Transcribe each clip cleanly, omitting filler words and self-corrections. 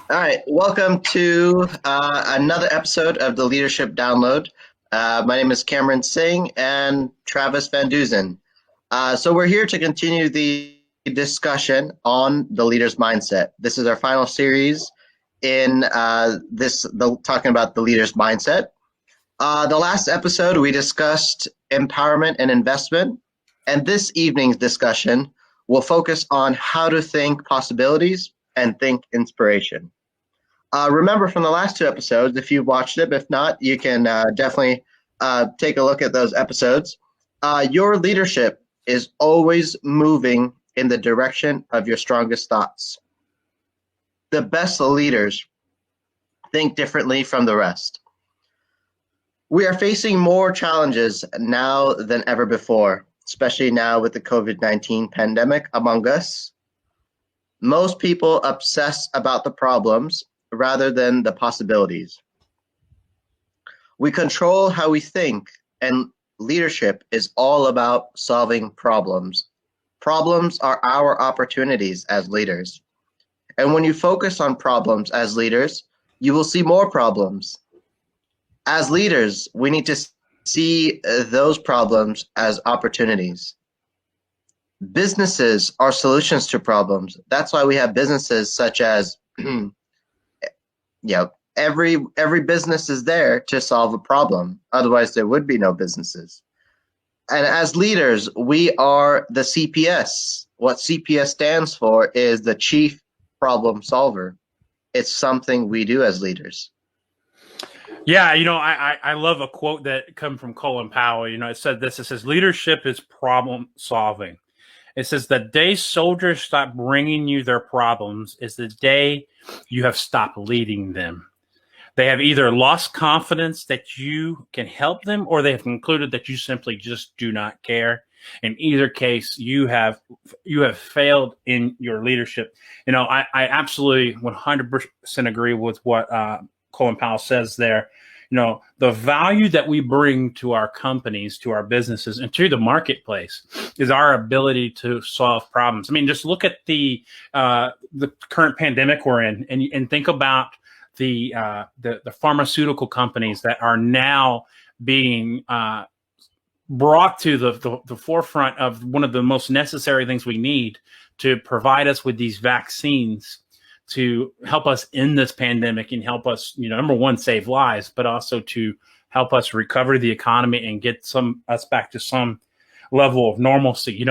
All right, welcome to another episode of the Leadership Download. My name is Cameron Singh and Travis Van Duzen. So we're here to continue the discussion on the leader's mindset. This is our final series in talking about the leader's mindset. The last episode we discussed empowerment and investment, and this evening's discussion will focus on how to think possibilities and think inspiration. Remember from the last two episodes, if you've watched it, if not, you can definitely take a look at those episodes. Your leadership is always moving in the direction of your strongest thoughts. The best leaders think differently from the rest. We are facing more challenges now than ever before, especially now with the COVID-19 pandemic among us. Most people obsess about the problems rather than the possibilities. We control how we think, and leadership is all about solving problems. Problems are our opportunities as leaders. And when you focus on problems as leaders, you will see more problems. As leaders, we need to see those problems as opportunities. Businesses are solutions to problems. That's why we have businesses such as every business is there to solve a problem. Otherwise, there would be no businesses. And as leaders, we are the CPS. What CPS stands for is the chief problem solver. It's something we do as leaders. Yeah, I love a quote that come from Colin Powell. It said this. It says, leadership is problem solving. It says the day soldiers stop bringing you their problems is the day you have stopped leading them. They have either lost confidence that you can help them, or they have concluded that you simply just do not care. In either case, you have failed in your leadership. I absolutely 100% agree with what Colin Powell says there. The value that we bring to our companies, to our businesses, and to the marketplace is our ability to solve problems. I mean, just look at the current pandemic we're in, and think about the pharmaceutical companies that are now being brought to the forefront of one of the most necessary things we need to provide us with these vaccines to help us in this pandemic and help us, number one, save lives, but also to help us recover the economy and get us back to some level of normalcy.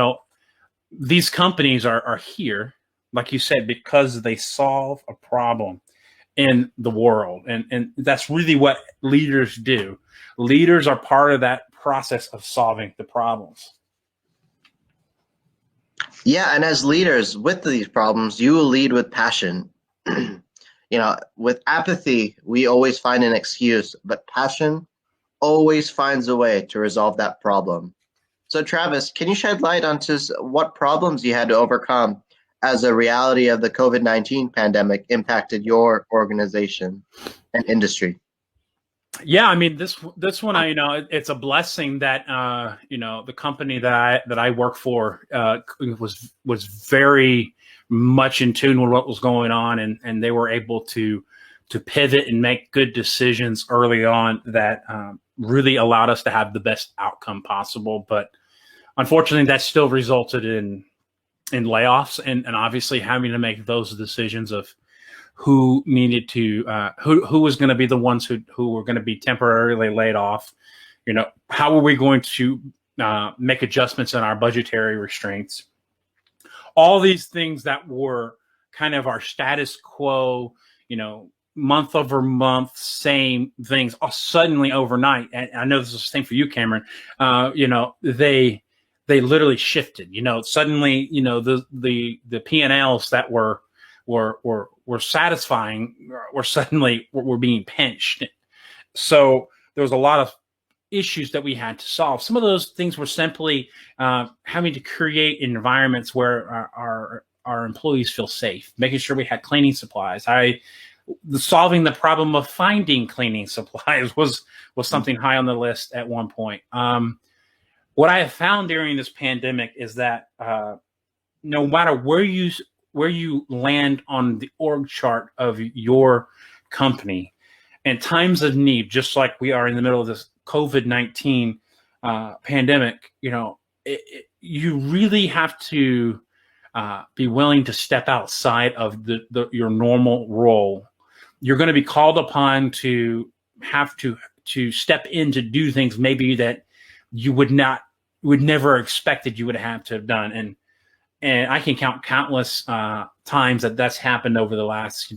These companies are here, like you said, because they solve a problem in the world. And that's really what leaders do. Leaders are part of that process of solving the problems. Yeah, and as leaders with these problems, you will lead with passion. With apathy, we always find an excuse, but passion always finds a way to resolve that problem. So, Travis, can you shed light onto what problems you had to overcome as a reality of the COVID-19 pandemic impacted your organization and industry? Yeah, I mean this one, it's a blessing that the company that I work for was very much in tune with what was going on, and they were able to pivot and make good decisions early on that really allowed us to have the best outcome possible. But unfortunately, that still resulted in layoffs and obviously having to make those decisions of who needed to who was going to be the ones who were going to be temporarily laid off. How are we going to make adjustments in our budgetary restraints? All these things that were kind of our status quo, month over month, same things, suddenly overnight. And I know this is the same for you, Cameron. They literally shifted. Suddenly, the P&Ls that were satisfying or suddenly were being pinched. So there was a lot of issues that we had to solve. Some of those things were simply having to create environments where our employees feel safe, making sure we had cleaning supplies. Solving the problem of finding cleaning supplies was something high on the list at one point. What I have found during this pandemic is that no matter where you land on the org chart of your company. In times of need, just like we are in the middle of this COVID-19 pandemic, you really have to be willing to step outside of your normal role. You're going to be called upon to have to step in to do things maybe that you would never expected you would have to have done. And I can count countless times that's happened over the last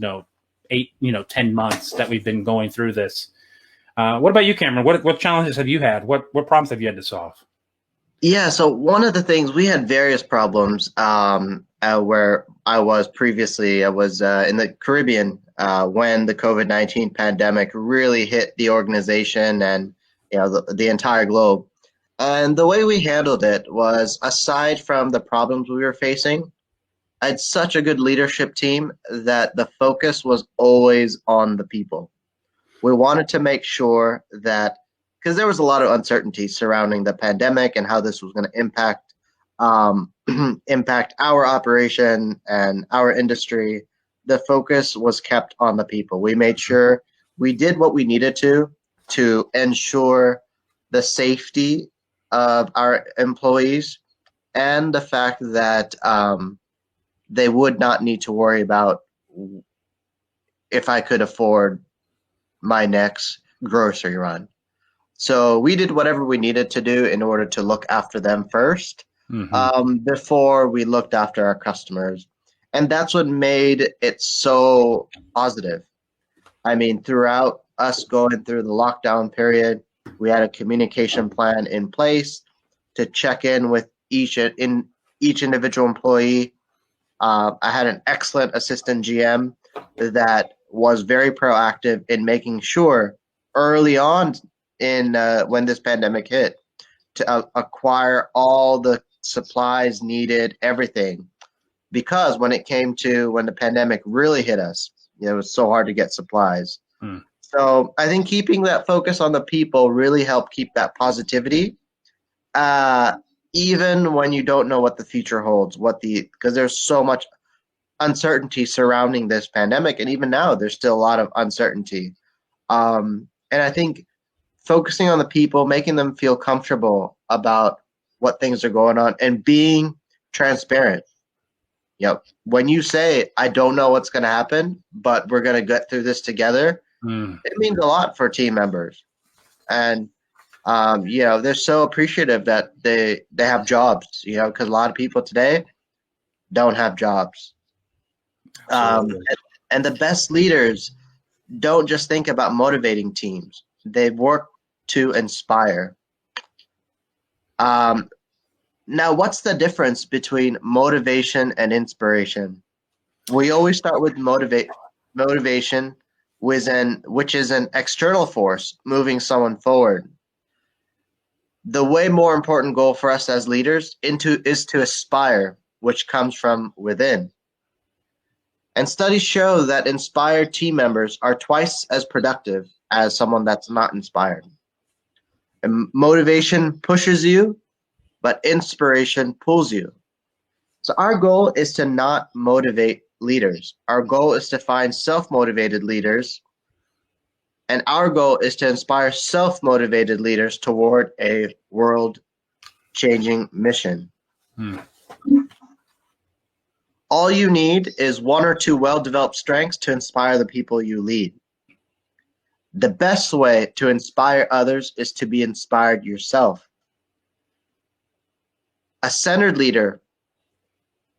10 months that we've been going through this. What about you, Cameron? What challenges have you had? What problems have you had to solve? Yeah, so one of the things, we had various problems where I was previously. I was in the Caribbean when the COVID-19 pandemic really hit the organization and the entire globe. And the way we handled it was, aside from the problems we were facing, I had such a good leadership team that the focus was always on the people. We wanted to make sure that, because there was a lot of uncertainty surrounding the pandemic and how this was going to impact impact our operation and our industry, the focus was kept on the people. We made sure we did what we needed to ensure the safety of our employees and the fact that they would not need to worry about if I could afford my next grocery run. So we did whatever we needed to do in order to look after them first, before we looked after our customers. And that's what made it so positive. I mean, throughout us going through the lockdown period, we had a communication plan in place to check in with each individual employee. I had an excellent assistant GM that was very proactive in making sure early on in when this pandemic hit to acquire all the supplies needed, everything. Because when the pandemic really hit us, it was so hard to get supplies. So I think keeping that focus on the people really helped keep that positivity, even when you don't know what the future holds, because there's so much uncertainty surrounding this pandemic, and even now there's still a lot of uncertainty. And I think focusing on the people, making them feel comfortable about what things are going on, and being transparent. When you say, I don't know what's going to happen, but we're going to get through this together, it means a lot for team members. And, they're so appreciative that they have jobs, because a lot of people today don't have jobs. And the best leaders don't just think about motivating teams. They work to inspire. Now, what's the difference between motivation and inspiration? We always start with motivation, which is an external force moving someone forward. The way more important goal for us as leaders is to aspire, which comes from within. And studies show that inspired team members are twice as productive as someone that's not inspired. And motivation pushes you, but inspiration pulls you. So our goal is to not motivate leaders. Our goal is to find self-motivated leaders. And our goal is to inspire self-motivated leaders toward a world-changing mission. All you need is one or two well-developed strengths to inspire the people you lead. The best way to inspire others is to be inspired yourself. A centered leader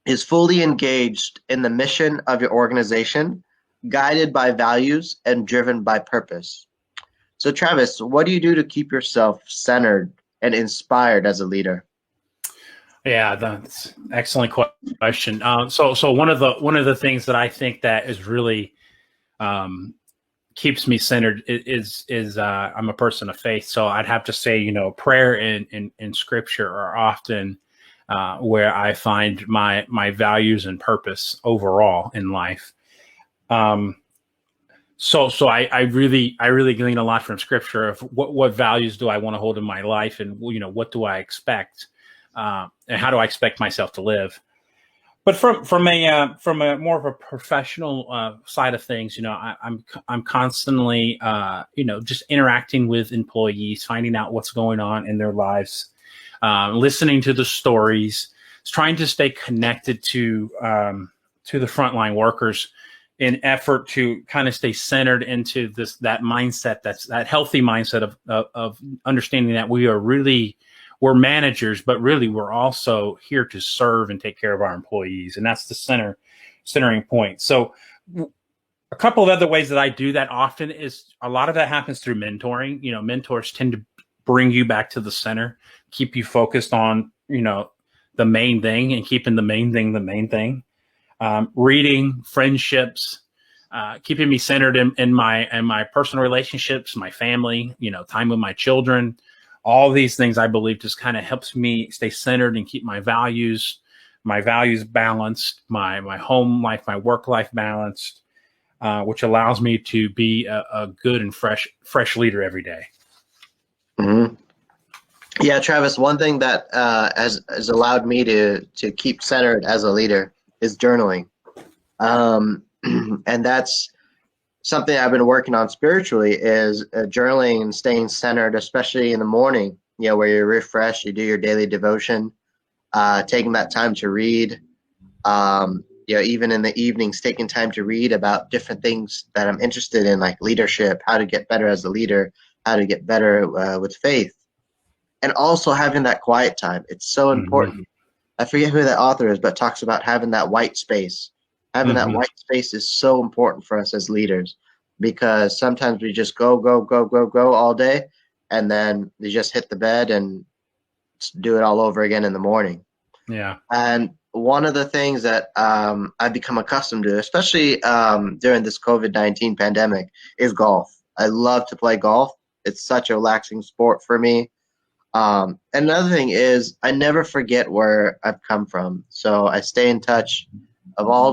is fully engaged in the mission of your organization, guided by values and driven by purpose. So, Travis, what do you do to keep yourself centered and inspired as a leader? Yeah, that's an excellent question. So one of the things that I think that is really keeps me centered is I'm a person of faith. So I'd have to say, prayer and scripture are often where I find my values and purpose overall in life. So I really glean a lot from scripture of what values do I want to hold in my life, and what do I expect, and how do I expect myself to live. But from a more of a professional side of things, I'm constantly just interacting with employees, finding out what's going on in their lives, listening to the stories, trying to stay connected to the frontline workers in effort to kind of stay centered into that mindset, that's that healthy mindset of understanding that we're managers, but really we're also here to serve and take care of our employees. And that's the centering point. So a couple of other ways that I do that often is a lot of that happens through mentoring. Mentors tend to bring you back to the center, keep you focused on, the main thing and keeping the main thing, the main thing. Reading, friendships, keeping me centered in my personal relationships, my family, time with my children. All these things I believe just kind of helps me stay centered and keep my values balanced, my home life, my work life balanced, which allows me to be a good and fresh leader every day. Mm-hmm. Yeah, Travis, one thing that has allowed me to keep centered as a leader is journaling. And that's something I've been working on spiritually is journaling and staying centered, especially in the morning, where you're refreshed, you do your daily devotion, taking that time to read, even in the evenings, taking time to read about different things that I'm interested in, like leadership, how to get better as a leader, how to get better with faith, and also having that quiet time. It's so important. Mm-hmm. I forget who that author is, but talks about having that white space. Having that white space is so important for us as leaders, because sometimes we just go all day, and then we just hit the bed and do it all over again in the morning. Yeah. And one of the things that I've become accustomed to, especially during this COVID-19 pandemic, is golf. I love to play golf. It's such a relaxing sport for me. Another thing is I never forget where I've come from. So I stay in touch of all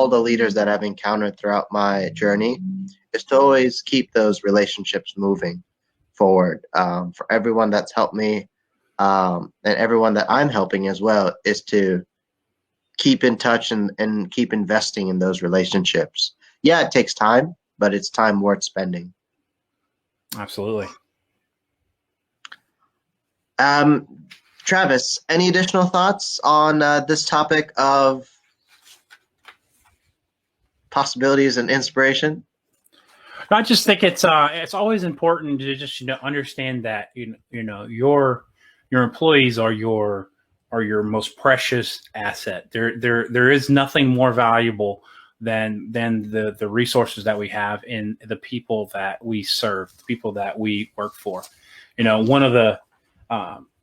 the leaders that I've encountered throughout my journey, is to always keep those relationships moving forward. For everyone that's helped me, and everyone that I'm helping as well, is to keep in touch and keep investing in those relationships. Yeah, it takes time, but it's time worth spending. Absolutely. Travis, any additional thoughts on this topic of possibilities and inspiration? I just think it's always important to just understand that your employees are your most precious asset. There is nothing more valuable than the resources that we have in the people that we serve, the people that we work for. One of the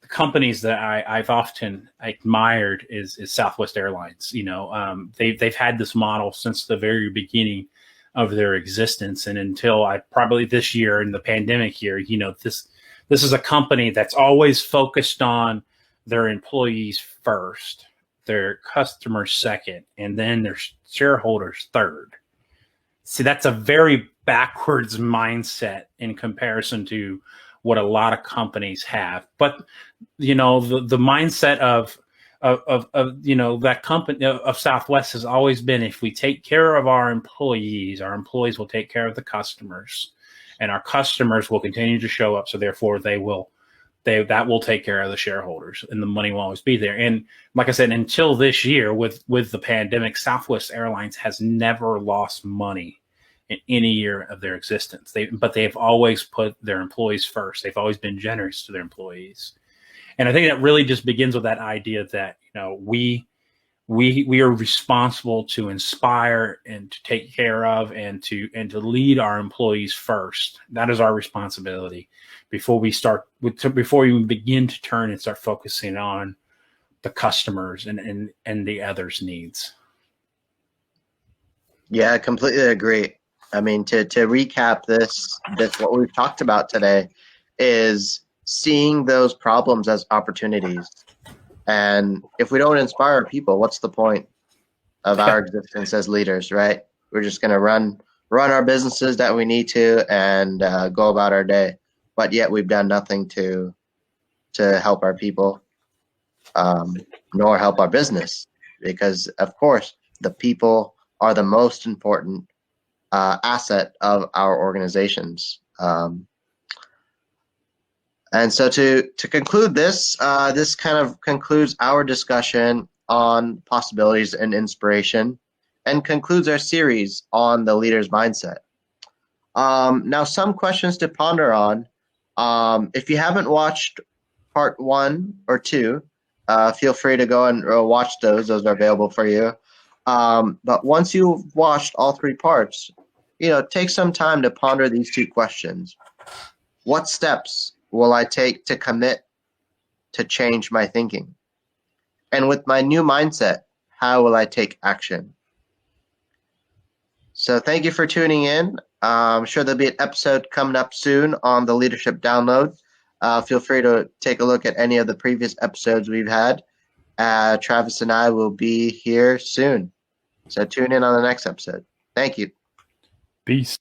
companies that I've often admired is Southwest Airlines. They've had this model since the very beginning of their existence, and until probably this year in the pandemic year, this is a company that's always focused on their employees first, their customers second, and then their shareholders third. See, that's a very backwards mindset in comparison to what a lot of companies have. But the mindset of that company of Southwest has always been, if we take care of our employees will take care of the customers, and our customers will continue to show up. So therefore that will take care of the shareholders, and the money will always be there. And like I said, until this year with the pandemic, Southwest Airlines has never lost money in any year of their existence. But they've always put their employees first. They've always been generous to their employees. And I think that really just begins with that idea that, we are responsible to inspire and to take care of and to lead our employees first. That is our responsibility before we begin to turn and start focusing on the customers and the others' needs. Yeah, I completely agree. I mean, to recap this what we've talked about today is seeing those problems as opportunities. And if we don't inspire people, what's the point of our existence as leaders, right? We're just going to run our businesses that we need to and go about our day. But yet we've done nothing to help our people, nor help our business. because, of course, the people are the most important asset of our organizations. And so to conclude this, this kind of concludes our discussion on possibilities and inspiration and concludes our series on the leader's mindset. Now, some questions to ponder on. If you haven't watched part 1 or 2, feel free to go and watch those. Those are available for you. But once you've watched all 3 parts, take some time to ponder these 2 questions. What steps will I take to commit to change my thinking? And with my new mindset, how will I take action? So thank you for tuning in. I'm sure there'll be an episode coming up soon on the Leadership Download. Feel free to take a look at any of the previous episodes we've had. Travis and I will be here soon. So tune in on the next episode. Thank you. Peace.